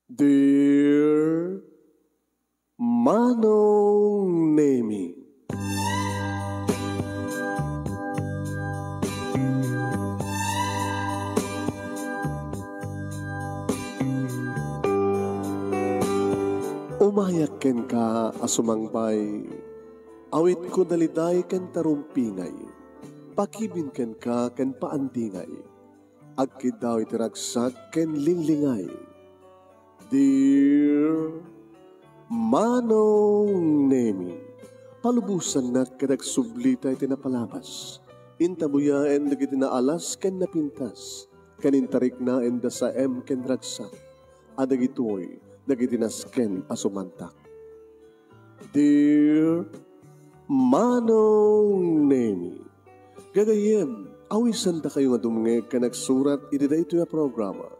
Dear Manong Nemi, umayak ken ka asumangpay, awit ko daliday ken tarumpingay, pakibin ken ka ken paandingay, agkid daw itiragsak ken linglingay. Dear Manong Nemi, palubusan na kadagsublita iti napalabas, intabuyaen dagiti naalas ken napintas, kanintarik na enda sa ken ragsak, adagitoy dagiti nasken asumantak. Dear Manong Nemi, gagayem, awisan ta kayo nga dumngeg ka nagsurat iti daytoy a programa.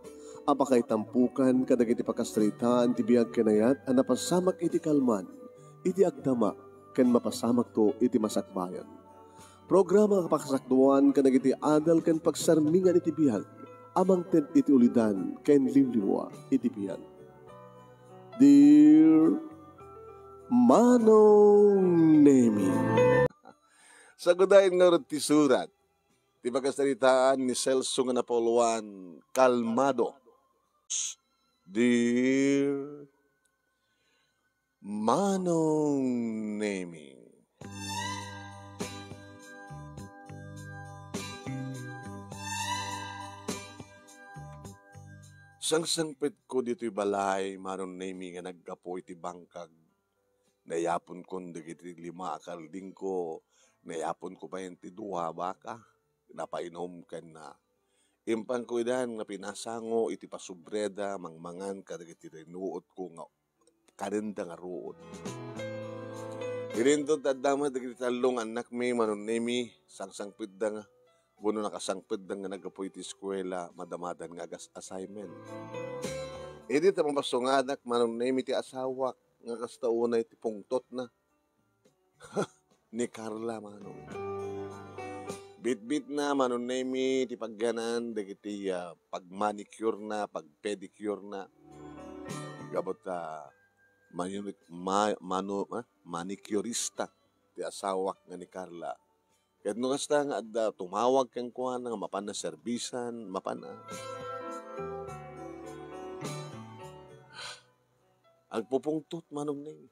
Apakay tampukan kadag iti pakastritaan ti biyag kanayat a napasamak iti kalman, iti agdama, ken mapasamak to iti masakbayan. Programa kapakasakduan kadag iti adal ken pagsarmingan iti biyag, amang ted iti ulidan ken limliwa iti biyag. Dear Manong Nemi, Sagudayin nga rin ti surat, ti pagkasalitaan ni Celso nga Napoluan, kalmado. Dear Manong Nemi, sangsangpit ko dito'y balay, Manong Nemi nga naggapo iti bangkag, nayapon ko dagiti 5 akalding ko, nayapon ko pa yung ti 2 baka, napainom ka na. Impan ko idan nga pinasango iti pasubreda mangmangan kadag iti rinuot ko nga karenda nga ruot. Irinto tadama dagiti 3 anak mi, Manong Nemi, sangsangpit da nga. Buno nakasangpit da nga nagapoy iti eskwela, madamadan nga assignment. Idi ta mapasungadak, Manong Nemi, ti asawak nga kastaunay ti pungtot na. Ni Carla, Manong. Bit-bit na, Manong Nemi, ti pagganan, dagiti pag-manicure na, pag-pedicure na. Gabot manicurista, ti asawak nga ni Carla. Kahit nung kasta nga tumawag kang kuha nga mapan na servisan, mapan na. Agpupungtot, Manong Nemi.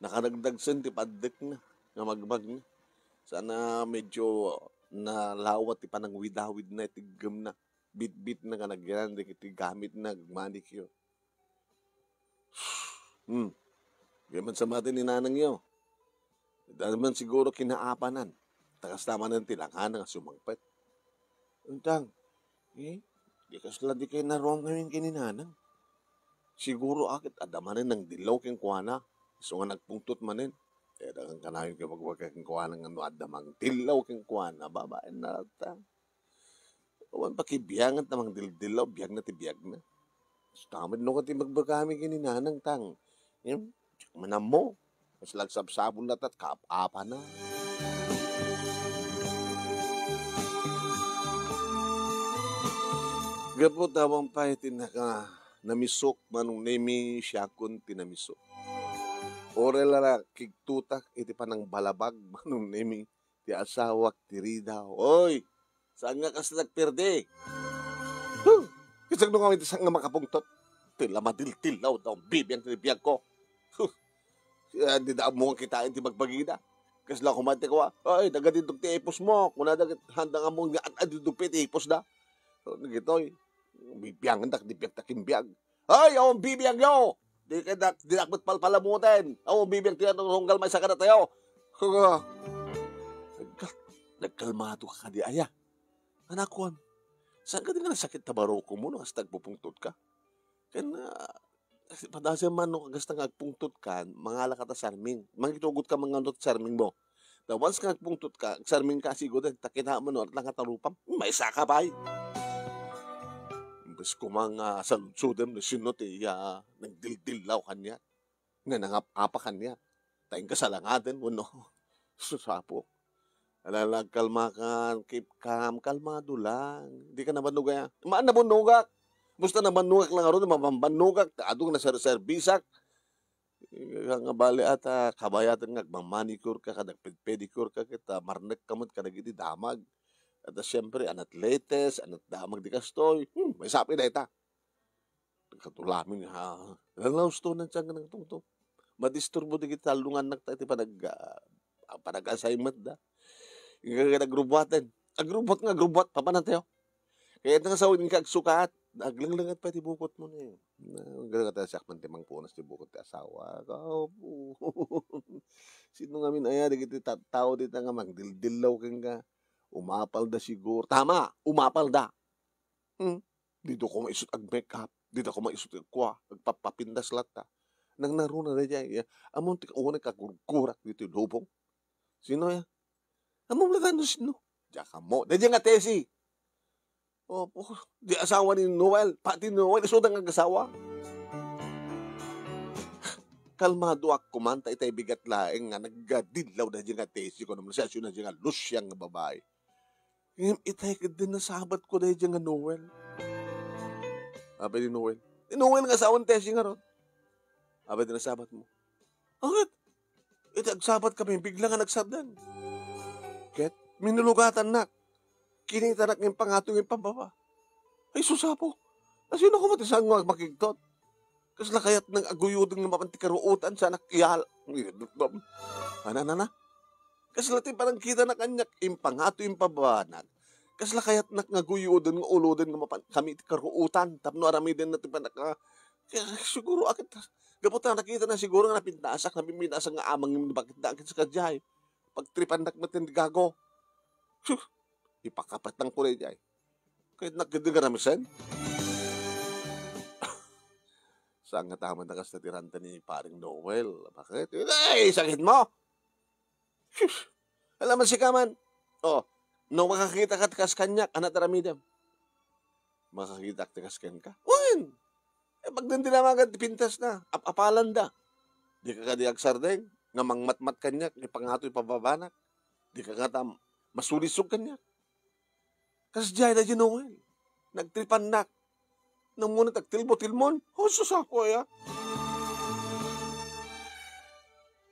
Nakaragdagsan ti paddek na, nga magbag na. Sana medyo nalawat ti panangwidawid na itigam na. Bit-bit na nga nagyan, iti gamit na manicure. Gaman sa matin ni nanang yo. Dahil man siguro kinaapanan. Takas naman ng tilangan nga sumangpet. Untang, di kasla di kayo naroon ngayon kininanang. Siguro akit adamanin ng dilaw keng kuwana. So nga nagpungtot manin. Kaya dagang kanayon kayo magwag keng kuwana nga no adamang dilaw keng kuwana. Babae na ta. Kawan pakibiyangan namang dilaw, biyag na ti biyag na. So tamad no kati magbagami kininanang tang. Manam mo. Mas lagsabsabon na tat kaap-apa na. Gapo tawang pa itin namisok, Manong Nemi, siyakon tinamisok. Orela kigtutak iti panang balabag, Manong Nemi, ti asawak ti Rida. Oy, saan nga kas nagperde? Kisag nung kami saan nga makapungtot? Tila madil-tilaw daw, bibiyang tinibiyag ko. Di daan mo nga kitain ti magbagida. Kasla kumante ko, ay, dagadindog ti ipos mo. Kung handa nga mo nga adindog ti ipos da. So, nagitoy. Bibiyangan dak, di biyag takimbiyag. Ay, awang bibiyang yo! Di nakmat palpalamutin. Awang bibiyang tinatunggal may sakana tayo. Nagkalmado ka di aya. Anakon, saan ka din nga nasakit na baro ko mo nung hasta nagpupungtot ka? Kaya padasya man nung kagasta nga agpungtot ka, mangala ka ta sarming. Mangitugot ka mga not sarming mo. Na once ka agpungtot ka, sarming ka siguro, takita mo no, at lang katarupam, may saka ba? Bas ko mga saludsudem na sinot nagdildilaw kanya. Nga nangap-apa kanya. Tayong kasalangatin mo no. Susapo. Alalagkalma kan, keep calm, kalmado lang. Hindi ka naman nugaya. Maan na mo nugak. Basta na manungak lang aron, mambanugak, adong na serbisak. Nga bali ata, kabayatan nga, manicure ka, pedicure ka, kita, marnek kamot, kadag iti damag. At siyempre, anat latest, anat damag di kastoy. May sapi na ita. Katulamin ha. Lalaws to ng tiyang ng tungtong. Madisturbo di kita lungan nagta iti panag-assignment da. Nga nagrubwatan. Agrubwat, papanantayo. Kaya ito nga sa huwing kagsukat, naglanglangat pa iti bukot mo na yun. Gano'n ka tayo siyak man timang punas ti bukot ti asawa. Sino nga min aya, di kita tao dito nga magdildilaw kang ka. Umapal da siguro. Tama, umapal da. Dito ko maisot ag-makeup. Dito ko maisot ag-kwa. Agpapapindas lata. Nang naruna na dyan. Amon ti kauna kagurgurak dito yung lubong. Sino ya? Amon lang sino? Diyan ka mo. Diyan nga tesi. Di asawa ni Noel. Pati Noel, isodang ang asawa. Kalmado ak kumanta itay bigat laeng nga nagadilaw na dyan nga tesi ko naman siya na dyan nga lusyang nga babae. Itay ka din na sabat ko na dyan nga Noel. Abe ni Noel. Ni Noel nga asawa ni tesi nga ron. Abe din na sabat mo. Agad. Itagsabat kami, bigla nga nagsabdan. Ket, minulugatan na. Kinita na ng pangatong yung pambaba. Ay, susapo. Asino ko matisang makigtot? Kasi lakayat ng aguyudong ng mapantikaruutan sa nakiyal. Ana. Kasi latin parang kita na kanyak impangato yung pabanag. Kasi lakayat ng aguyudong ng uludon ng kami tikaruutan. Tapno arami din natin pa naka... Siguro akit... Gaputan nakita na siguro nga napintasak, napiminasak nga amang yung bakit na akit sa kadyay. Pagtripan nakmatin gago. Ipakapat ng kulay jay. Kahit nagkita ka namisan. Saan nga tama na kas natiranta ni paring Noel? Bakit? Ay, sakit mo! Alam mo si Kaman. No makakita ka takas kanyak, anak taramidam. Makakita ka takas kanyak ka? Uwin! Pag nandinamagan, pintas na. Apalan da. Di ka kadiag sardeng. Nga mangmatmat kanyak, ipangato'y pababanak. Di ka kata masulisog kanyak. Kasi dyan na dyan Noel. Nagtripan nak. Nang muna tagtilbo-tilmon. Susako ya.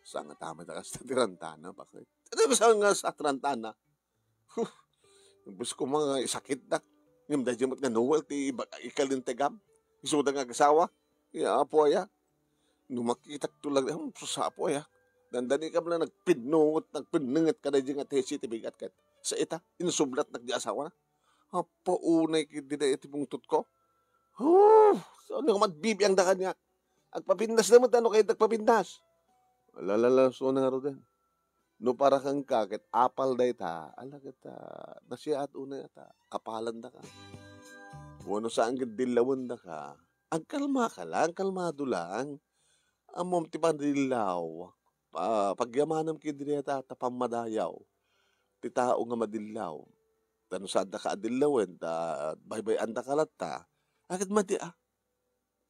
Saan nga tama na kasi tirantana? Bakit? Ano ba saan nga sa tirantana? Bus ko mga sakit na. Ngayon dahil nga Noel, ikalintegam. Isuda nga kasawa. Kaya apo ya. Nung makita ko lang, susapo ya. Dandani ka lang nagpinungot ka na dyan nga tesi tibigat ka. Sa ita, inusublat nagdi-asawa na. Apo unay kiti na iti pungtot ko. So ano ka bibi ang dakan niya. Agpapindas naman ano kayo nagpapindas. Alalala, so na nga ro din. No para kang kakit, apal da ita. Alagat nasiya at unay ata. Kapalan da ka. Wano saan dilawan da ka. Ang kalma ka lang, kalmado lang. Amom ti pandilaw. Pagyamanam ki diri ata tapamadayaw. Ti tao nga madilaw. Tano saan da ka adilawen, baybay anda kalata. Agad madi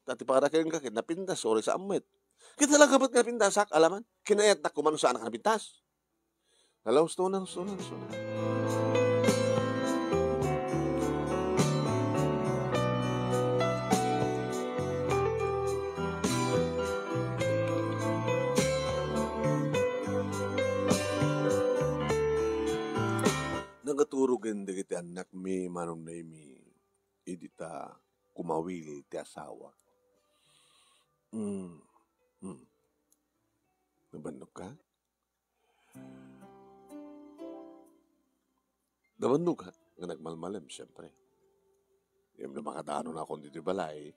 Tati para kayong kakit, napindas, sorry sa amit. Kita lang kapat nga pindasak, alaman. Kinayat na kumano saan ka napintas. Hello, stonan. Nagaturugan da kiti anak mi, manong na mi, idita kumawil ti asawa. Nabanok ka? Nabanok ka? Nga nagmalmalim, siyempre. Yung na makadano na akong dito balay,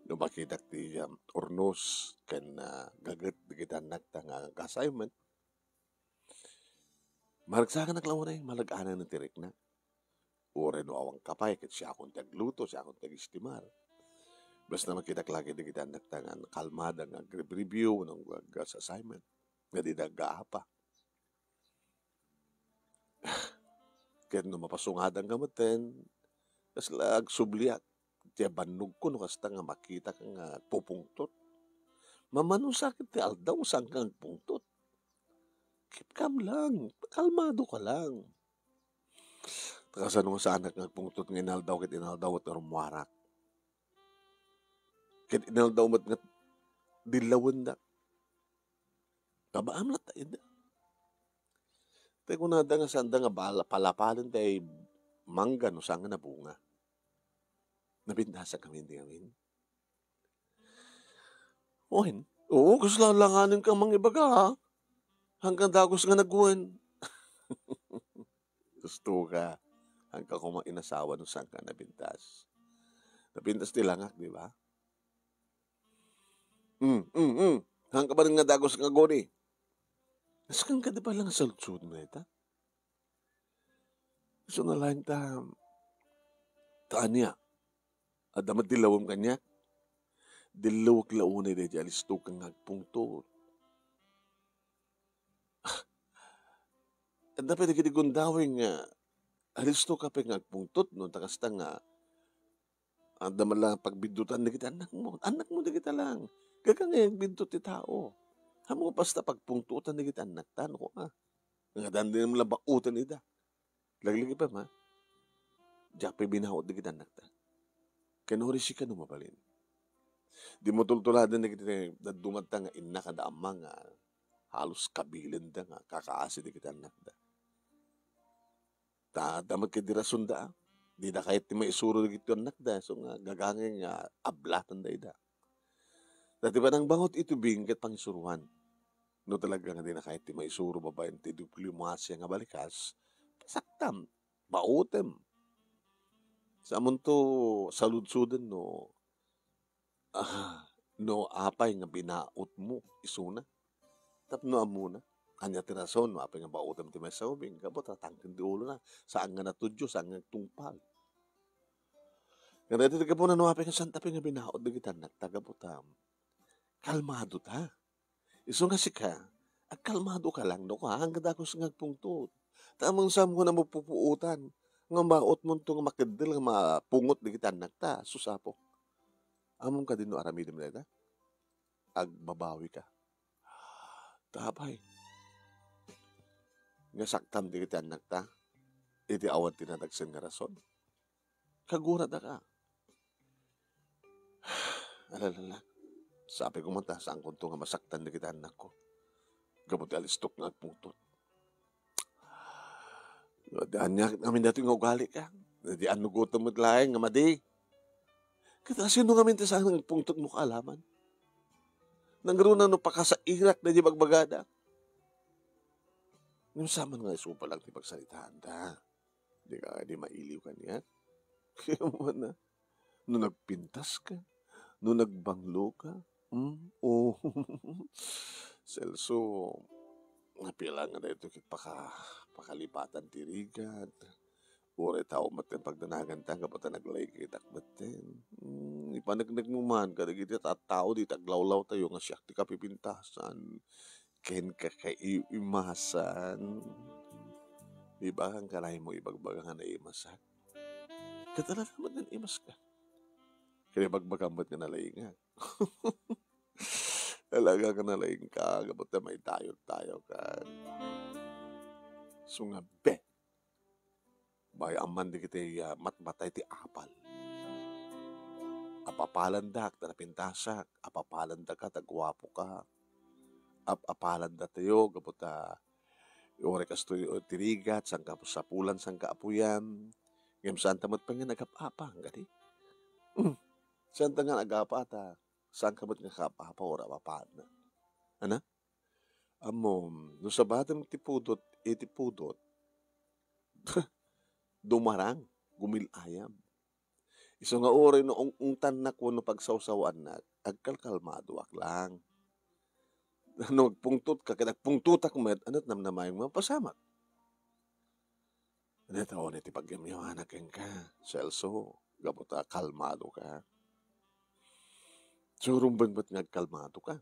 nung makita ti ornos, kan gagat di kita nakta nga assignment, maragsakan na klaw na malag-anan ng tirik na. Ure no awang kapay, kat siya akong tagluto, siya akong tag-istimar. Basta makita lagi di kita nagtangan kalmada nga review ng assignment. Nga di nag-aapa. Kaya no mapasungadan kamaten, kas lag subliak. Tiya banog ko no kasta nga makita ka nga pupungtot. Mamano sakit ti aldaw sang kang pungtot. Keep calm lang. Kalmado ka lang. Kasan mo sa anak nga pungtot nga inaldaw kit inaldaw at rumwarak. Ket inaldaw mat nga dilawan da. Kabaam na tayo da. Tayo kunada nga sanda nga palapalin tayo mangga no sanga na bunga. Nabindasa kami hindi kami. Ohin. Oo, gusto langanin kang mga ibaga ha. Hanggang dagos nga naguwan. Gusto ka. Hanggang kung inasawa no sangka nabintas. Nabintas tilangak, di ba? Hanggang ba rin nga dagos nga goni? Nasakang ka di ba lang sa lutsud mo ita? Gusto nga lang taan niya. At damat dilawam kanya. Dilawak launay na dyan, alisto kang nagpungtot. At dapat ikigundawin nga, alisto ka pa nagpungtot, no? Takasta nga, ang daman lang pagbidutan na kita, anak mo na kita lang. Gagangayang bindot ti tao. Hamo basta pagpungtutan na kita, anak ta, no? Nga dandin mo lang bautan nida. Laglagi pa, ma? Diyak pa binahot na kita, anak ta. Kanuri si ka mabalin. Di mo tultuladan na kita na dumata nga ina kada amang nga halos kabilin da nga kakaasi di kita anak da. Damag ka di rason da. Di na kahit di maisuro di kita anak da. So nga gagangin nga ablatan da ida. Dati ba nang bangot ito bingkat pang isuruhan. No talaga nga di na kahit di maisuro babayan ti diplomasya nga balikas. Saktam. Bautem. Sa amunto saludsudan no. No apay nga binaot mo isuna. Tapno amuna. Anya tirason no apay nga bautam ti may saubing. Kabot ratangkin di ulo na. Saan nga natudyo, saan nga tungpal. Nga dito ka po na no apay nga santa nga binaot di kita nagtagabutam. Kalmado ta. Iso nga si ka. At kalmado ka lang no ka. Hanggang dako sa ngagpungtod. Tamang sam ko na mapupuutan. Nga maot mo ito nga makadil nga mapungot di kita nagta. Susapo. Among ka din no aramidim na ita. Agbabawi ka. Tapay. Nga saktam di kita anak ta. Iti awan tinatagsan nga rason. Kagura da ka. Alalala. Sabi ko mata saan ko nga masaktan di kita anak ko. Gabuti alistok nga agputot. Daan niya namin dati nga ugali ka. Di anugutan mo't laing nga madi. Kita sino nga minta saan ang pungtot mo kaalaman? Nanggaro na no pakasairak na di magbagada. Yung saman nga iso pa lang di pagsalitaan da. Di ka di mailiw ka niya. Kaya mo na. No nagpintas ka. No nagbanglo ka. Oh. Celso. Napila nga na ito kit pakalipatan tirigat. Uri tao matin pagdanagan ta, kapag naglay kita batin. Ipanagnag mo man, kadagiti at tao di taglawlaw tayo nga siyak di kapipintasan. Ken ka kaimasan. Di ba kang kanay mo ibagbaga nga na imasan? Katala naman nga imas ka. Kaya bagbagamot nga nalay nga. Talaga ka nalay ka, kapag na may tayo ka. So nga, be. Bay aman di kita matmatay ti apal. Apapalandak, tanapintasak. Apapalandak ka, tagwapo ka. Apalanda tayo, kaputa. Iore kasto tirigat, sangka sa pulan, sangka apuyan. Ngam saan tamot pa nga nagapapa, gadi. Saan ta nga nagapata, saan kamot nga kapapa, ora papaad na. Ano? Amom, no sa batang tipudot, itipudot, dumarang, gumilayam. Iso nga ori no ungtan na ko no pagsawsawan na, agkalkalmado ak lang. Ano, pungtot ka, nagpungtutak mo, ano't namnamayang mga pasamak. Ano taon iti pagyamyawanak ka, Celso, gabuta, kalmado ka. Surumban ba't nagkalmado ka?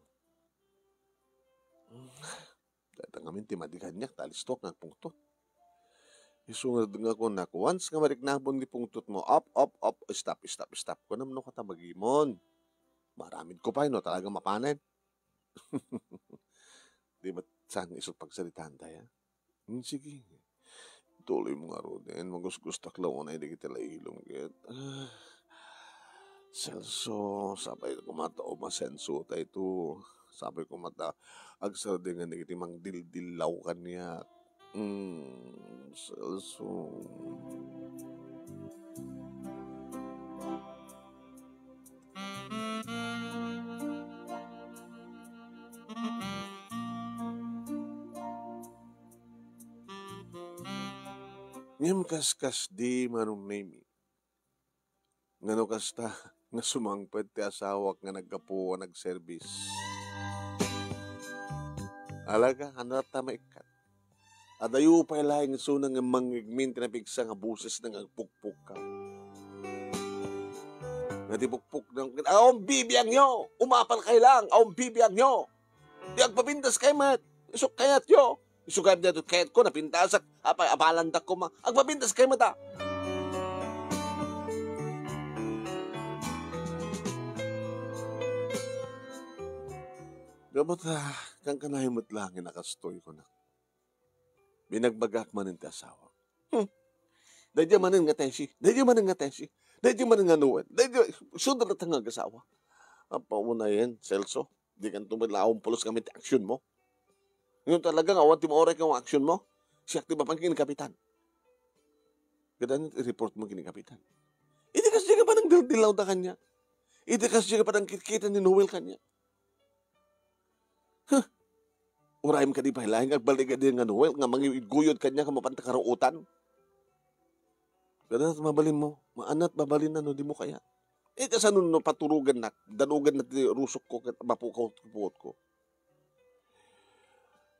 Datangamin ti madiganyak, talistok, nagpungtot. Isunod nga ko na, once nga mariknabon di pungtot mo, up, stop ko naman no katabagimon. Maramid ko pa, no, talaga mapanen. Di ba saan isot pagsalitaan tayo? Sige. Tuloy mo nga ro din. Magusgustak lang na hindi kita lailong. Celso, sabay ko matao masenso tayo ito. Sabay ko mata, agsar din nga nagtimang dildilaw kanya. Celso. Ngem kaskas di manong name. Ngano kasta nga sumangpet ti asawak nga nagkapuwa nagservice. Alaga, hanap tama ikat. Adayo pa ilahing sunang nga mangigmin tinapigsa nga buses nga agpukpuk ka. Nga tipukpuk ng, awang bibiyang nyo! Umapal kay lang! Awang bibiyang nyo! Di agpapintas kay mat! Isok kayat nyo! Isok kayat nyo kayat ko napintasak apalandak ko ma. Agpapintas kay mata! Gabot kang kanahimot lang nakastoy ko na. Binagbagak man ang asawa. Dadya man nga tesi. Dadya man nga tesi. Dadya man nga nuwan. Dadya, sunod na tanga asawa. Apa mo na yan, Celso. Di kan tumadlaong pulos kami ti aksyon mo. Ngayon talaga nga, awan ti maoray kang aksyon mo. Siyak ti ba pang kinikapitan. Ganun i-report mo kinikapitan. Iti kasi ka pa ng dildilaw da kanya. Iti kasi ka pa ng kitkita ni Noel kanya. Urayim ka di pahilahin, agbalik ka din nga Noel, nga mangiguyod kanya ka mapantakaruutan. Ganun at mabalin mo, maanat mabalin na no, di mo kaya. Kasi ano no, paturugan na, danugan na rusok ko, mapukaw ko.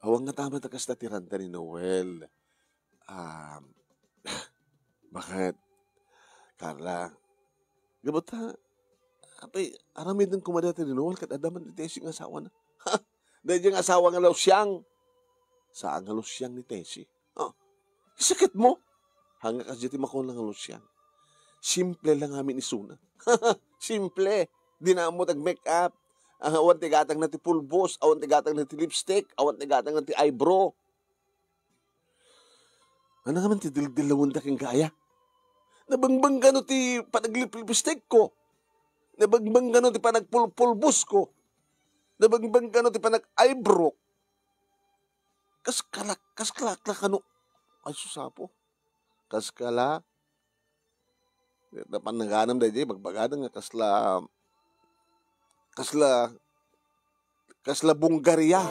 Awang nga tama na kas natiranta ni Noel. Bakit? Carla, gabot ha, apay, aramid ng kumadati ni Noel, kat adaman ni Tessie ng asawa na. Dahil yung asawa nga lusyang. Saan nga lusyang ni Tessie? Sakit mo. Hanga kasi di makon lang nga lusyang. Simple lang amin isuna. Simple. Di na mo tag-make up. Awan tigatang na ti pulbos. Awan tigatang na ti lipstick. Awan tigatang na ti eyebrow. Ano naman ti dildilawon da kang gaya? Nabangbang gano ti panaglip-lipstick ko. Nabangbang gano ti panagpulbos ko. Nabangbang ka no, ti pa nag-eyebrow. Kaskalak ka no. Ay, susapo. Kaskala. Dapat nangganam da jay, magbagadang nga kasla Bungaria.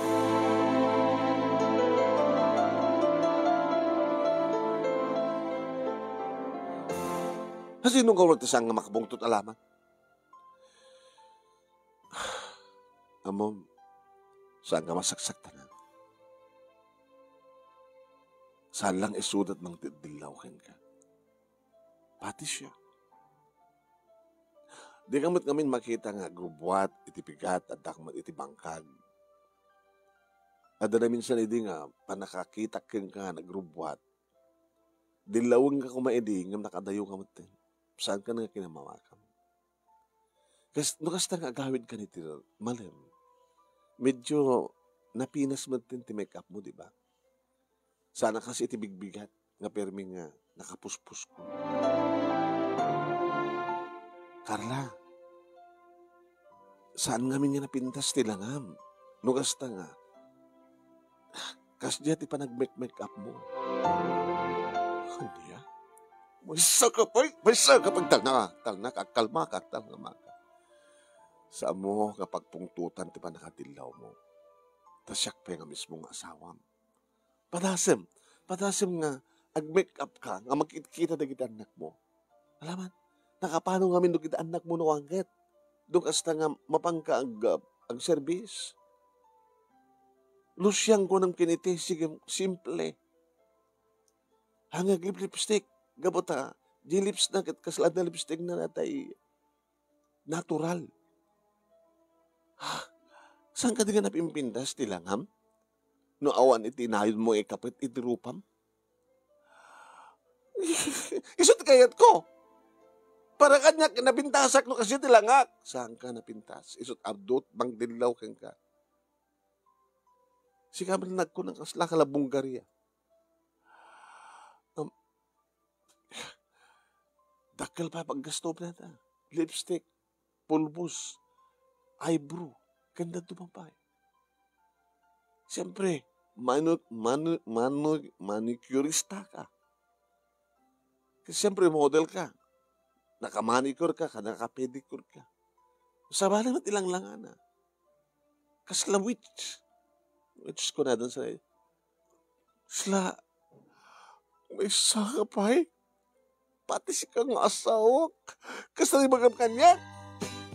Kasi nung kawag tisang nga makabong tut alaman. Amom, saan ka masaksak tanan? Saan lang isudat ng dilawin ka? Pati siya. Di kamot ngamin makita nga grubuat, itipigat, at dakmat itibangkag. Ada na minsan hindi nga, panakakita ka na grubuat. Dilawin ka kumaidi, ngam nakadayo ka matin. Saan ka nga kinamamakam? Kasi nukasta nga agawid ka ni Tiro, malim. Medyo napinas mo din ti make up mo, di ba? Sana kasi itibigbigat nga perming nga nakapuspus ko. Carla, saan nga nga napintas tilangam? Nugasta nga. Kas diya ti pa nag-make up mo. Hindi ah. May sakapag talna ka, kalma ka, talma ka. Saan mo kapag pungtutan ti pa nakatilaw mo. Tasyak pa nga mismo nga asawam. Padasem nga, ag-make up ka, nga magkita na kita anak mo. Alaman, nakapano nga min kita anak mo no angket. Doon kasta nga mapangka ang service. Lusyang ko ng kiniti, sige, simple. Hangag lipstick, gabot ha, di lips na, kaslad na lipstick na natay natural. Saan ka di nga napimpindas, tilangham? No awan itinayon mo ikapit itirupam? Isot kayat ko. Para kanya napintasak no kasi tilangak. Saan ka napintas? Isot abdot, bang dilaw kang ka. Sikabal nagko ng kasla kala Bungaria. Dakal pa paggasto na ta. Lipstick. pulbos, eyebrow. Ganda tumapay. Siyempre, manicurista ka. Kasi siyempre, model ka. Naka-manicure ka, naka-pedicure ka. Sa bala na't ilang langan na. Kasla witch. Witch ko na doon sa sila, may sakapay. Pati si kang asawak. Kasla bagam kanya.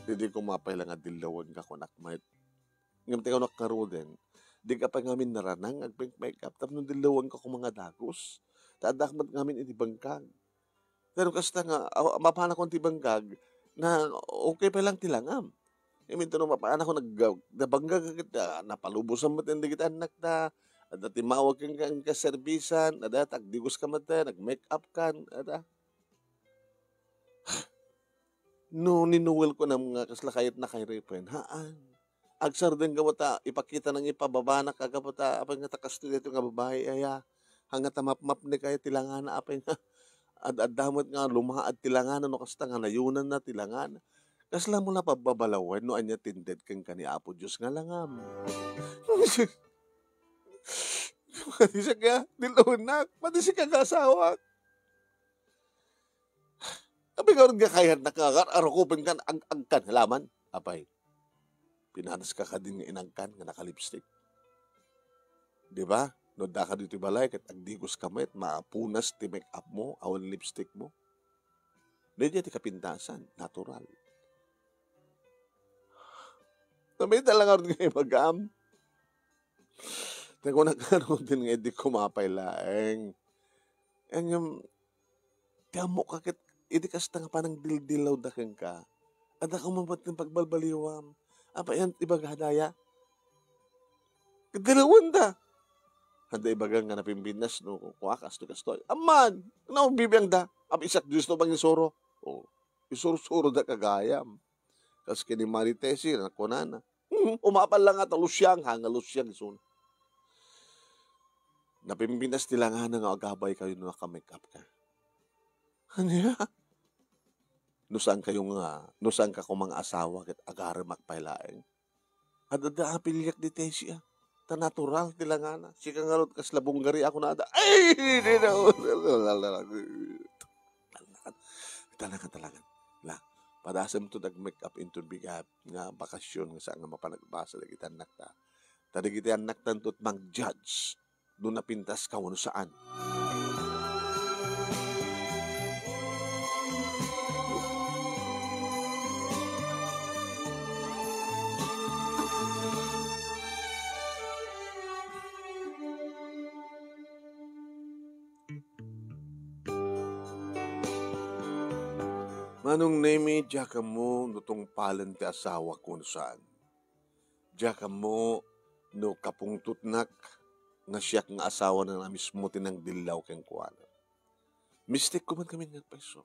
Hindi ko mapailang nga dilawan ka kunak mait. Ngamit ka nakaro din. Di ka pa ngamin naranang ag-make-up. Tapos dilawan ka kung mga dagos. Tadakmat ngamin itibangkag. Pero kasta nga, mapana kong tibangkag na okay pa lang tilangam. Minto no mapana ko nagbangga kita, napalubusan mo hindi kita anak na, at timawag kang kaserbisan, ada tagdigos ka mata, nag-make up kan, ada. No, ninuwel ko na mga kaslakayat na kay Repen, haan. Agsar din ka mata, ipakita ng ipababa na kagapata, apay nga takastulit yung nga babae, aya, hanga tamap-map ni kaya tilangan na, apay nga, ad-damot nga, lumaad tilangan, no kasta nga nayunan na tilangan. Kasla mo na pababalawan, no anya tinded kang kani Apo Diyos nga langam. Pati siya ka, dilunak, pati siya kakasawa. Abi ka rin kakayat na kakar-arukupin kan ang-agkan, halaman. Apay, pinanas ka din nga inangkan nga nakalipstick. Di ba? No da ka dito balay, kat agdigos kamit, maapunas ti make up mo, awan lipstick mo. Hindi ti kapintasan, natural. Sabi talaga rin ngayon mag-am. Kung nagkaroon din nga, di kumapaylaeng. Ang yung, tiyamo ka kit, hindi kasta nga panang dildilaw da kang ka. At ako mabat ng pagbalbaliwam. Apa yan, ibag hadaya? Kadilawan da. Handa ibagang nga napimbinas, no, kuwakas, no, kastoy. Aman, bibiyang da. Isak Diyos no bang isuro? O, isuro-suro da kagayam. Kas kini Maritesi, nakunana. Umapal lang nga, lusyang, hanga lusyang isun. Napimbinas nila nga nga agabay kayo na naka-make up ka. Ano ya? Nusang ka kung mga asawa kit agar magpailaeng. At apilyak di Tesia. Ta natural nila nga na. Sika nga ron kas labunggari ako na ada. Ay! Hindi na. Talaga. La. Padasam to nag-make up into bigat nga bakasyon nga saan nga mapanagbasa na kita anak ta. Tadi kita anak tantot mag-judge doon napintas ka wano saan. Manong nemi, diya ka mo nutong palan ti asawa ko saan. Diya ka mo no kapungtutnak nga siyak nga asawa na mismo tinang dilaw keng kuwana. Mistake ko man kami nga peso.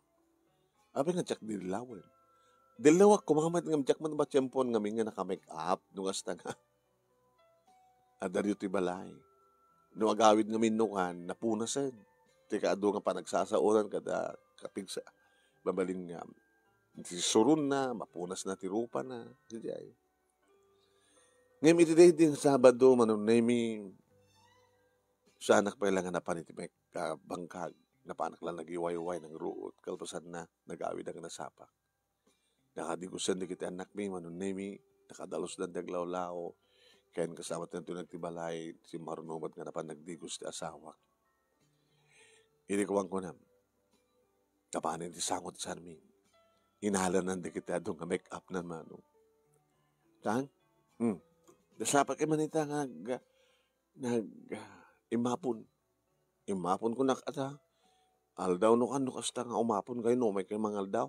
Abi nga diyak dilawin. Dilaw ako mga nga diyak man ba tiyempon nga nga naka-make up nung hasta nga. Adaryo ti balay. No agawid nga minukan, napunasan. Tika ado nga panagsasaoran kada kapigsa. Babalin nga, surun na, mapunas na tirupa na. Ngayon, itiday din Sabado, manunaymi, sa anak pa ilangan na panitimek, bangkag, na panak lang nagiwayway ng ruot, kalpasan na, nag-awid ang nasapak. Nakadigusan di kita anak mi, manunaymi, nakadalos na daglawlaw, kaya kasama tayo nagtibalay, si Marunobat nga na pa nagdigos ti asawa. Inikuwang ko na, kapanin ti sangot sa amin. Inalanan di kita doon nga make up na manong. Tang? Dasapat kay manita nga imapon. Imapon ko nakata. Aldaw no kan kasta nga umapon kayo no may kay mga aldaw.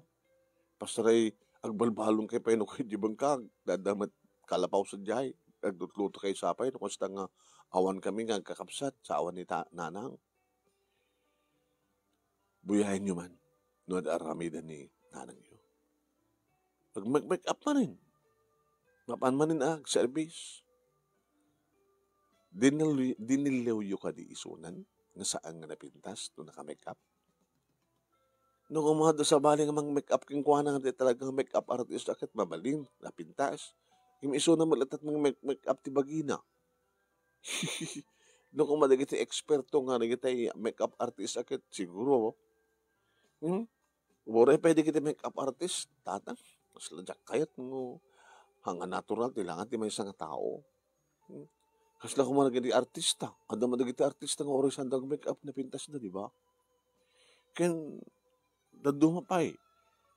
Pasaray agbalbalong kay pay no kay jibang kag dadamat kalapaw sa jay. Agdutluto kay sapay no kasta nga awan kami nga kakapsat sa awan ni nanang. Buyahin nyo man. No ad-aramidan ni nanang iyo. Pag mag-make up man rin. Mapan man rin service. Dinilewyo ka di isunan nga saan nga napintas no naka-make up. Nung umado sa bali nga mang make-up king kuha nga talagang make-up artist akit mabalin, napintas. Yung iso na malatat mga make-up ti bagina. Nung umado ti eksperto nga nagitay make-up artist akit siguro. Buray pwede kita make-up artist, tatang. Mas ladyak kayat mo. Hanga natural, kailangan ti may isang tao. Kasi lang kumanag di artista. Ada mo nagiti artista nga oras handang make-up na pintas na, di ba? Ken, dadumapay.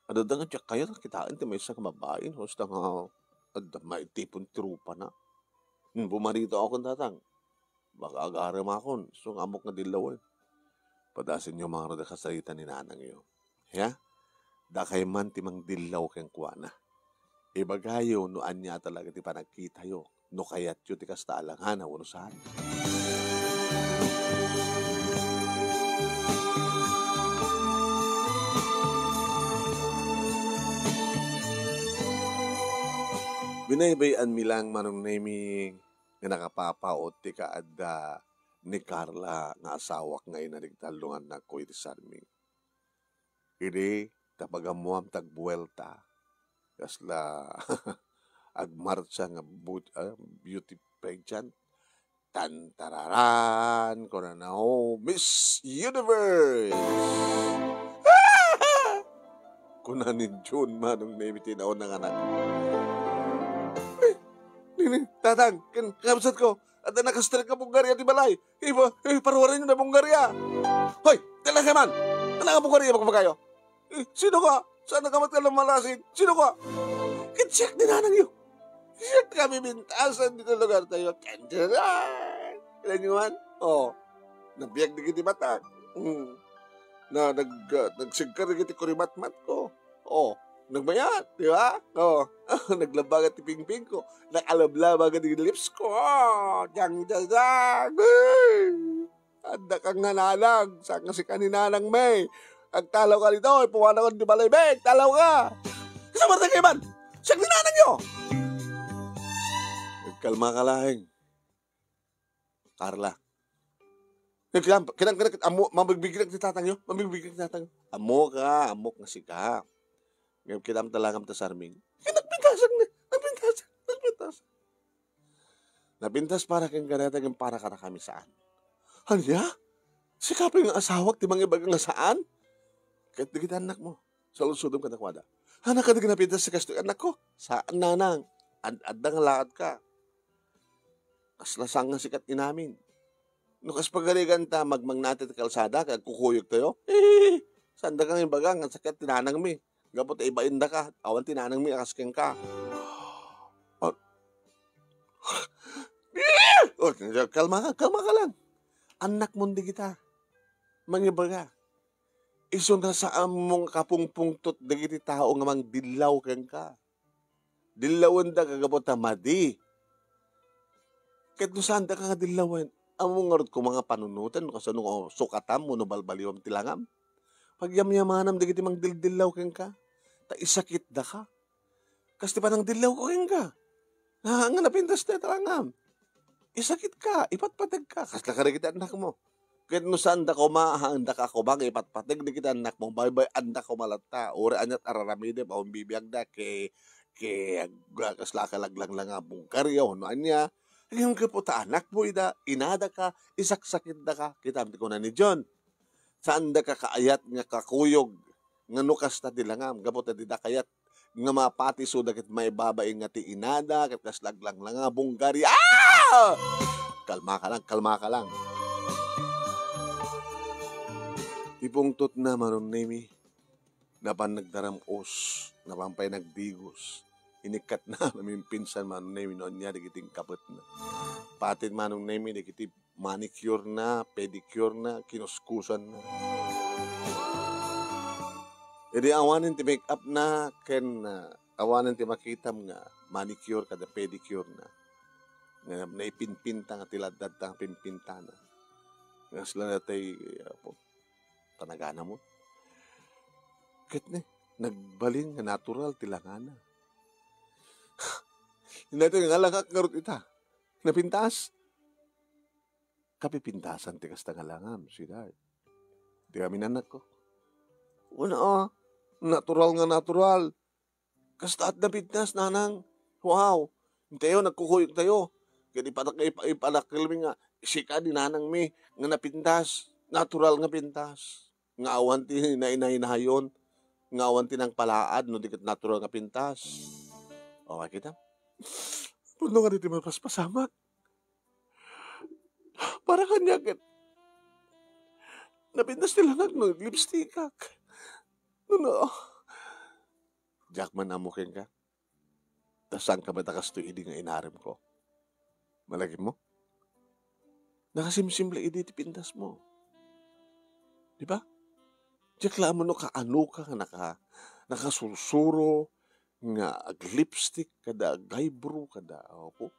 Ada da nga tiyak kaya kitaan ti may isang mabain. Basta nga, ada maitipon trupa na. Bumarito ako tatang. Baka agaram akon. So, amok nga dilaw eh. Padasin nyo mga radakasarita ni nanang yun. Ya? Da kay man ti mang dilaw keng kuana. Ibagayo no anya talaga ti panagkita yo. No kayat yo ti kasta alangan wano saan. Binaybayan mi lang manong nami nga nakapapaot ti kaadda ni Carla nga asawak nga inanigtalungan na ko iti sarming. Iri tapagamuam tagbuelta. Kasla agmarcha nga beauty pageant. Tantararan ko na Miss Universe! Kuna ni June manong name tinaon ng anak. Tatang, kapsat ko. At nakastrek ka Bungaria di balay. Paruwarin nyo na Bungaria. Hoy, talaga man. Talaga Bungaria magpapagayo. Sino ka? Saan nakamat ka ng malasin? Sino ka? Check din nanang yun. Check kami bintasan dito lugar tayo. Kandiyan. Kailan nyo man? Oo. Nabiyag na kiti batak. Nagsigkar na kiti kurimat-mat ko. Oo. Nagmayat, di ba? Oo. Naglabagat ti ping-ping ko. Nakalablabagat ti lips ko. Diyang. Anda kang nanalag. Saan nga si kaninanang may. Agtalaw ka nito, puwana ko di balay, beg, talaw ka. Kasama na kayo man, siyang ninanang nyo. Nagkalma ka lahing. Carla. Mamagbigil ti tatang nyo, mamagbigil ti tatang nyo. Amok nga si ka. Ngayon kinam talangam ta sarming. Nagpintas. Napintas para kang ganatag yung para ka na kami saan. Hanya? Sikapin ng asawak, ti mga ibagang nga saan? Kahit di kita anak mo, sa lusudom ka nakwada. Anak ka di kinapintas sa kasto, anak ko, saan nanang? Adda nga lakad ka. Kaslasang nga sikat inamin. No kas pagaligan ta, magmang natin kalsada, kaya kukuyog tayo. Saan da kang ibagang, ang sakat tinanang mi. Gapot ibain da ka, awan tinanang mi, akaskeng ka. Kalma ka lang. Anak mo di kita. Mangibaga. Iso na sa among kapungpungtot dagiti tao nga mang dilaw kang ka. Dilawan da kagabot madi. Kahit no saan da ka nga dilawan, among ngarot ko mga panunutan, no kasano sukatam mo, no balbaliwam tilangam. Pagyamyamanam dagiti mang dildilaw kang ka, ta isakit da ka. Kasi pa nang dilaw ko kang ka. Nga napintas na talangam. Isakit ka, ipatpatag ka, kasla ka rin kita anak mo. Kahit no saan da ko mahanda ka ko bang ipatpatag na kita anak mo, bye-bye anda ko malata. Ura anyat araramide pa kung bibiyag da kay kasla ka laglang lang nga Bungaria, no anya. Yung kaputa anak mo inada ka, isaksakit da ka. Kita ko na ni John. Saan da ka kaayat nga kakuyog, nga nukas na dilangam, gabot na di da kayat, nga mapati so dakit may babae nga ti inada, kat kaslaglang lang nga Bungaria. Kalma ka lang. Ipungtot na manon nemi, napan nagdaramos, napan pa'y nagdigos, inikat na namin pinsan manon nemi, noon niya dikiting kapot na. Patin manong nemi, dikiti manicure na, pedicure na, kinuskusan na. Jadi awanin ti make up na, ken awanin ti makitam nga, manicure kada pedicure na. Nga naipinpinta nga tiladad ta pinpinta na. Nga sila natay, panagana mo. Kahit nagbaling nga natural tilangana. Hindi ito nga lang karot ita. Napintas. Kapipintasan ti kasta nga langam. Sida. Di kami nanak ko. Una, natural nga natural. Kasta at napintas, nanang. Wow. Tayo, nagkukuyog tayo. Kaya ipalakilmi nga, sika di nanang mi, nga napintas. Natural nga pintas. Nga awan ti nainayon. Nga awan ti ng palaad, no di kat natural nga pintas. Okay kita? Puno nga dito paspasamak. Para kanya kat, napintas nila lipstick. No. Jackman amukin ka. Tasang ka matakas to idi nga inarim ko. Malagi mo? Nakasimsimple idi ti pintas mo. Di ba? Jackla mo no kaano ka nakasursuro nga lipstick kada gaybro kada ako.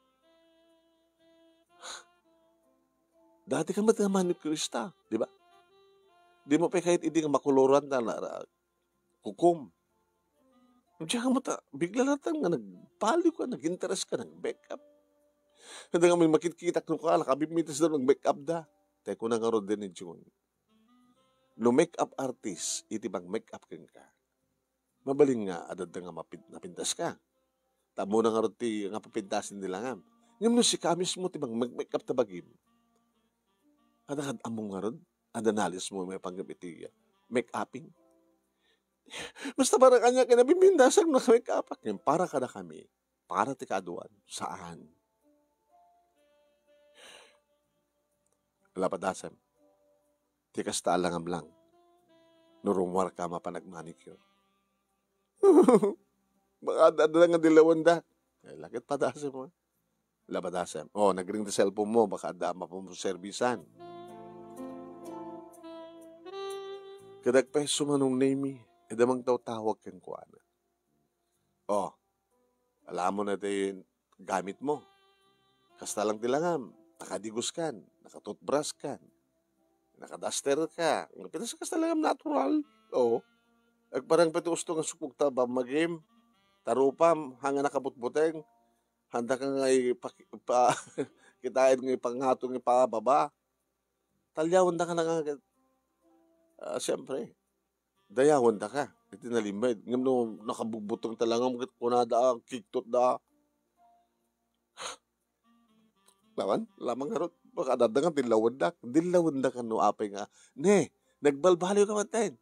Dati ka manicurista, di ba? Di mo pa kahit hindi nga makuluran na kukum. Diyan ka mata, bigla natin nga nagpaliw ka, nag-interest ka, nag-makeup. Hindi nga may makikita ko ka, nakabimitas daw nag-makeup da. Tayo ko na nga ron din ni June. No makeup artist, iti bang makeup ka. Mabaling nga, adad nga napintas ka. Tamo na nga ron ti nga papintasin nila nga. Ngayon no si kamis mo, ti bang mag-makeup tabagim. Kadakad among nga ron, adanalis mo may panggapiti, make-upping. Basta para kanya kinabibindasan na kami kapak. Para kada kami, para ti kaduan, saan? Lapadasan, ti kasta alangam lang, nurumwar ka mapanagmanicure. Baka adada nga dilawan da. Lakit padasan mo. Lapadasan. Nagring ti cellphone mo, baka adama po mo servisan. Kadagpeso manong name edamang tawag kang kuana. Alam mo na din gamit mo. Kasta lang tilangam, nakadigos kan, nakatoothbrush kan, nakadaster ka. Pinas kasta lang natural. Agparang patusto nga supugta ba magim, tarupam, hanga nakabutbuteng, handa ka nga kitain nga ipangatong ipababa. Talyawan da ka na nga. Siyempre, dayawan da ka. Iti nalimbay. Ngam no, nakabugbutong talangam, kunada, kiktot da. Lamang harot. Baka adadangan, dilawan da. Dilawan da ka no, apay nga. Ne, nagbalbaliw ka matin.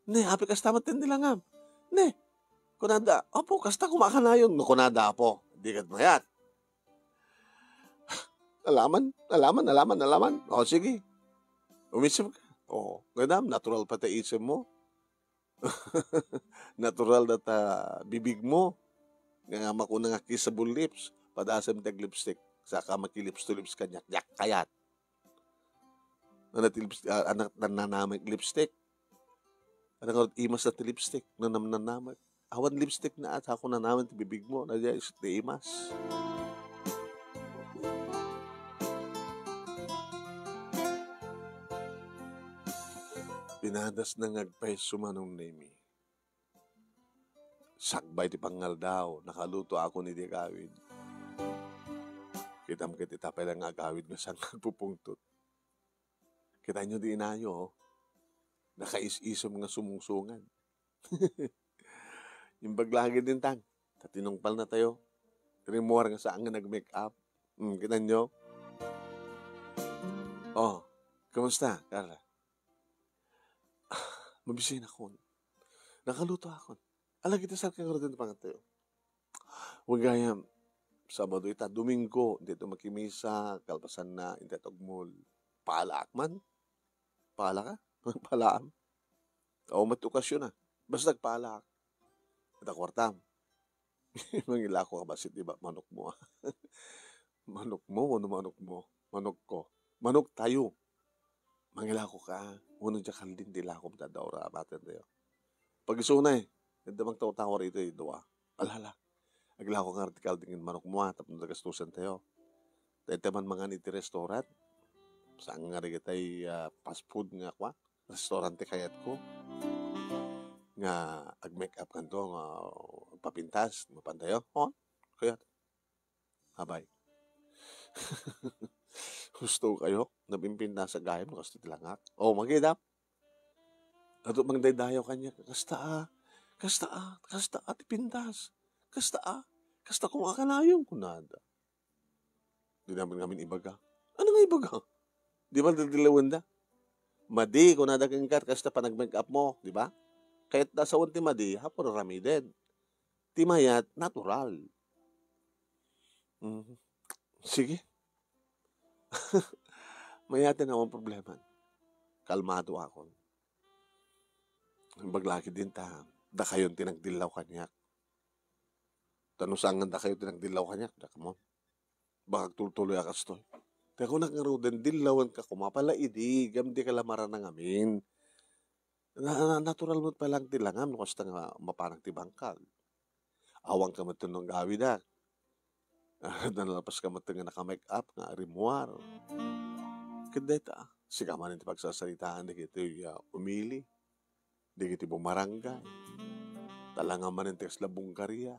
Ne, apay kasta matin dilangam. Ne, kunada, opo, kasta kumakanayon. No, kunada, apo. Di kat mayat. Alaman. Sige. Umisip ka. Ganam, natural pati isip mo. Natural na bibig mo. Nga makuna nga kissable lips. Padasam tag lipstick. Saka makilips to lips kanya. Yak kayat. Anak nanamag lipstick. Anak imas na lipstick. Nanamag. Awan lipstick na at ako nanaman ti bibig mo. Nadya is ti imas. Pinadas na ngagpeso manong nemi. Sakbay ti pangal daw, nakaluto ako ni di kawid. Kitam kiti tapay lang agawid na siyang nagpupungtot. Kita nyo di inayo, nakais-isom nga sumungsungan. Yung baglagi din tang, tatinungpal na tayo. Tinimuar nga saan nga nag-make up. Kita nyo? Kamusta, Carla? Mabisin ako. Nakaluto ako. Alam kita sa kang rin pangatay. Huwag gayam. Sabado ita, Domingo, hindi ito makimisa, kalpasan na, hindi ito agmul. Paalaak man? Paala ka? Paalaam? Matukasyon na. Basta nagpaalaak. Ito kwartam. Mangila ko ka basit, diba? Manok mo. Manok mo? Ano manok mo? Manok ko. Manok tayo. Mangila ko ka. Unang dyan kaldin, dila ko matadaura. Batin tayo. Pag-isunay, damang tao-tawa rito, doa. Alhala. Agla ko nga artikal dingin manok mo, tapos nagastusan tayo. Tayo man mga niti restaurant. Saan nga rin tayo fast food nga kwa. Restaurante kayat ko. Nga ag-make up kanto, nga papintas, mapantayo. Kaya. Habay. Gusto kayo, nabimpinta sa gayam, gusto tilangak. Magidap. Ato mang daydayaw kanya, kasta ti pintas, kasta kung akanayong kunada. Di naman ngamin ibaga. Ano nga ibaga? Di ba dadilawan da? Madi, kunada kang kat, kasta panag-make up mo, di ba? Kahit nasa unti madi, hapon rami din. Timayat, natural. Mhm. Sige, mayatin akong problema. Kalmado ako. Baglaki din ta, da kayon tinagdilaw kanyak. Tanusangan da kayo tinagdilaw kanyak, da kamo. Baka tuloy akas to. Kaya kung nakaroon dilawan ka, kumapala idi, gamdi ka lamaran ng amin. Natural mo palang tilangam, no kasta nga maparang tibangkag. Awang ka matunong gawi da. Nalapas ka matang nga naka-make up, nga rimuar. Kada ita, siga man iti pagsasalitaan, di kito umili. Di kiti bumarangay. Talanga man iti labong karya.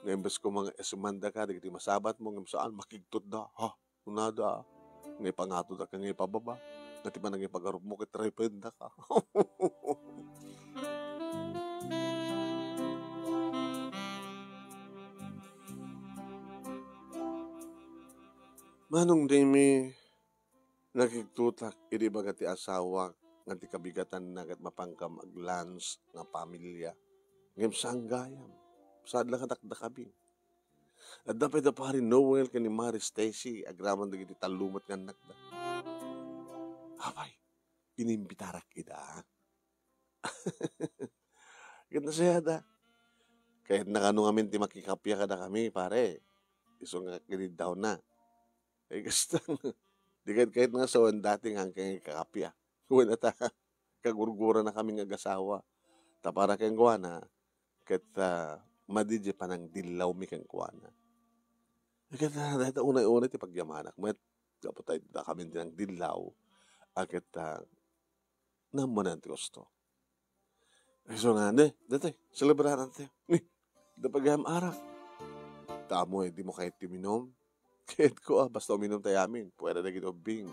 Ngayon bes ko mga esumanda ka, di kiti masabat mo, ngayon saan makigtot da, ha, unada, ngay pangato da ka ngay pababa, ngati pa nangay pagarup mo, kitrependa ka. Manong dimi, nakiktutak, iri baga ti asawa, nga ti kabigatan nagat mapangkam aglans nga pamilya. Ngayon saan gayam, saan lang katakdakabing. At dapat na pari Noel ka ni Mary Stacy, agraman na giti talumot nga anak da. Abay, inimbitarak ida. Ganda siya da. Kahit nakano ngamin ti makikapya ka na kami, pare. Iso nga kinid daw na. Eh, gasta. Di kahit nga sa dating hanggang kakapya. Wala ta, kagurgura na kami nga gasawa. Ta para kang gawa na, kahit madidya pa ng dilaw mi kang gawa na. Agad na, dahil unay-unay ti pagyamanak. May kapatay na kami din ng dilaw. Agad naman ang gusto. Ay, so nga, dati, celebraran tayo. Da pagham arak. Tamo di mo kahit timinom. Kahit ko basta uminom tayo amin. Pwede na ginobing.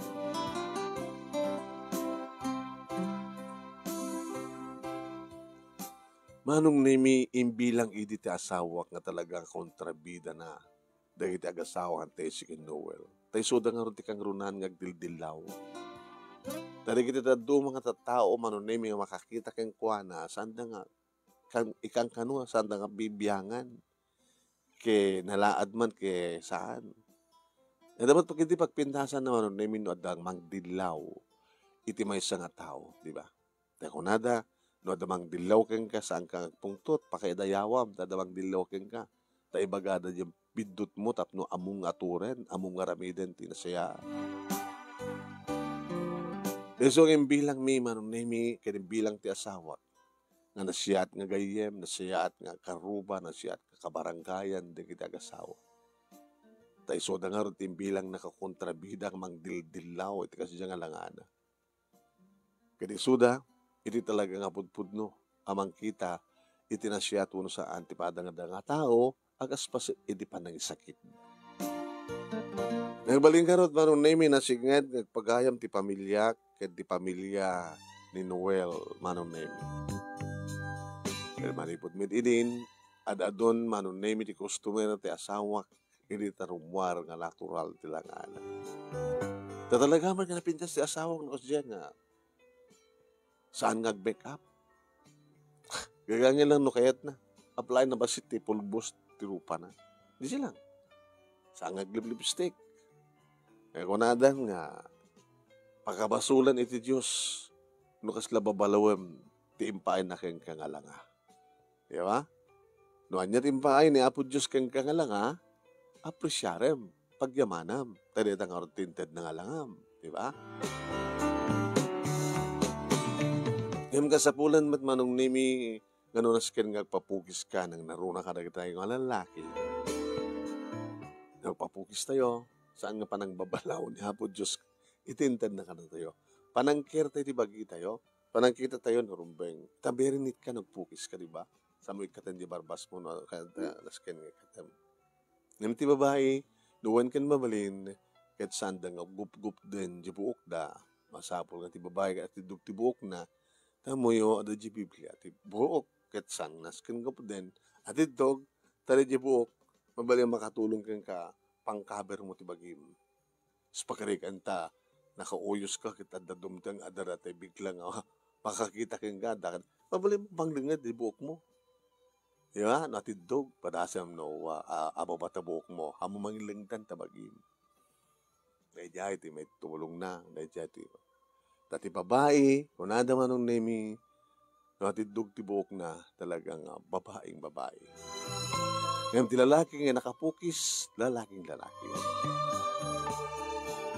Manong nimi imbilang idi ti asawak nga talagang kontrabida na dahil ti agasawa ang tayo si Noel. Tayo soda nga ron ti kang runan nga agdildilaw. Dahil kita tado mga tatao manunay nga makakita kang kuana saan da nga ikang kanwa saan da nga bibiyangan ke nalaad man ke saan. E dapat pag hindi pagpintasan na manunay no adang mangdilaw iti may nga tao, di ba? Dahil kunada, no adamang dilaw keng ka saan ka pungtot, pakaidayawam, dadamang dilaw keng ka. Taibagada yung bidot mo tapno among aturen, among aramiden tinasaya. So yung bilang mi manong nemi kaya bilang ti asawa nga nasiyat nga gayem, nasiyat nga karuba, nasiyat nga kabaranggayan di kita asawa. Tay so da nga rin bilang nakakontrabida mang dildilaw iti kasi nga langana. Kaya suda, iti talaga nga pudpudno amang kita iti nasiyat uno sa antipada nga tao agas pa iti panangisakit. Nagbaling karot manong nemi nasignged nagpagayam ti pamilya ket ti pamilya ni Noel manong nemi. Kaya manipod mit idin adadon manong nemi ti customer ti asawak iti tarumwar nga natural ti langana. Tatalaga man nga napintas ti asawak no kasya nga saan nag-back up. Gagangin lang no kayat na. Apply na ba si ti pulbos ti rupa na. Di silang. Saan nag-lip-lipstick. Kaya kunadan nga pagkabasulan iti Diyos no kasla babalawem ti impain na keng kangalanga. Di ba? No anya ti impain ni Apo Diyos keng kangalanga, apresyarem, pagyamanam, tayo nga tinted na ngalangam. Di ba? Ngayon kasapulan mat manong nimi gano'n nasken nga papugis ka nang naruna ka na tayo nga lalaki. Nagpapugis tayo, saan nga panang babalaw ni Apo Diyos, itinted na ka na tayo. Panangkir tayo di bagi tayo, panangkita tayo narumbeng. Tabirinit ka, nagpugis ka, di ba? Samoy ka tayo di barbas mo, no? Kaya nasken nga katam. Ngayon ti babae, duwan kan mabalin, kahit saan da nga gup-gup din, di buok da, masapol nga ti babae, at ti buok na, Tamo yo ada di Biblia ti buok ket sangnas ken ko den ati dog tari di buok mabali makatulong ken ka pangkaber mo ti bagim. Spakarikan ta nakauyos ka kita dadumtang adara tay biglang makakita ken gada mabali mo panglingad di buok mo. Ya, natidog padasam no ababata buok mo hamo mangilingtan ta bagim. Dayjay ti may tulong na dayjay ti tati babae, kunada man nung nemi, natidog ti buok na talagang babaeng babae. Ngayon ti lalaki nga nakapukis, lalaking lalaki.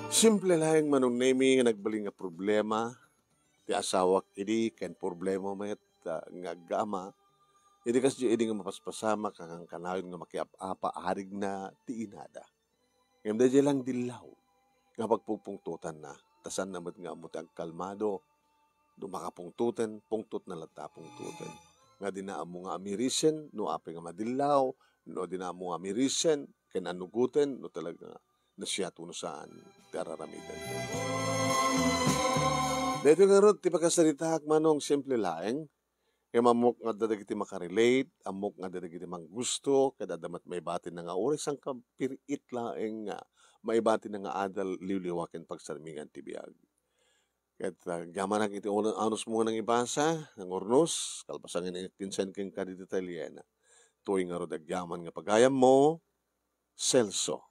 Simple lang manong nemi nga nagbaling nga problema, ti asawak idi, ken problema mayat nga gama, idi kasi idi nga mapaspasama, kakang kanawin nga makiap-apa, arig na ti inada. Ngayon dahil lang dilaw, nga pagpupungtutan na, tasan naman nga mo kalmado, dumakapungtutan, pungtot na lata pungtutan. Nga dinaan mo nga amirisen, no ape nga madilaw, no dinaan mo nga amirisen, kinanugutan, no talaga nasiyat no saan, tararamitan. Dito nga ron, ti pagkasalita manong simple laeng, kaya mamok nga dadagiti makarelate, amok nga dadagiti manggusto, kadadamat may batin na nga oras ang kapirit laeng nga, maibati na nga adal liwliwakin pagsarmingan ti biag. Ket gaman iti anos mo nang ibasa, ng ornos, kalpasan nga kinsen ken kadito Italiana. Tuwing nga ro dagyaman nga pagayam mo, Celso.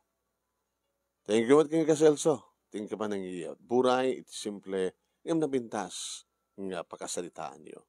Thank you mat ka Celso. Tingin ka pa nang iyot. Buray, iti simple, ngam nabintas nga pakasalitaan niyo.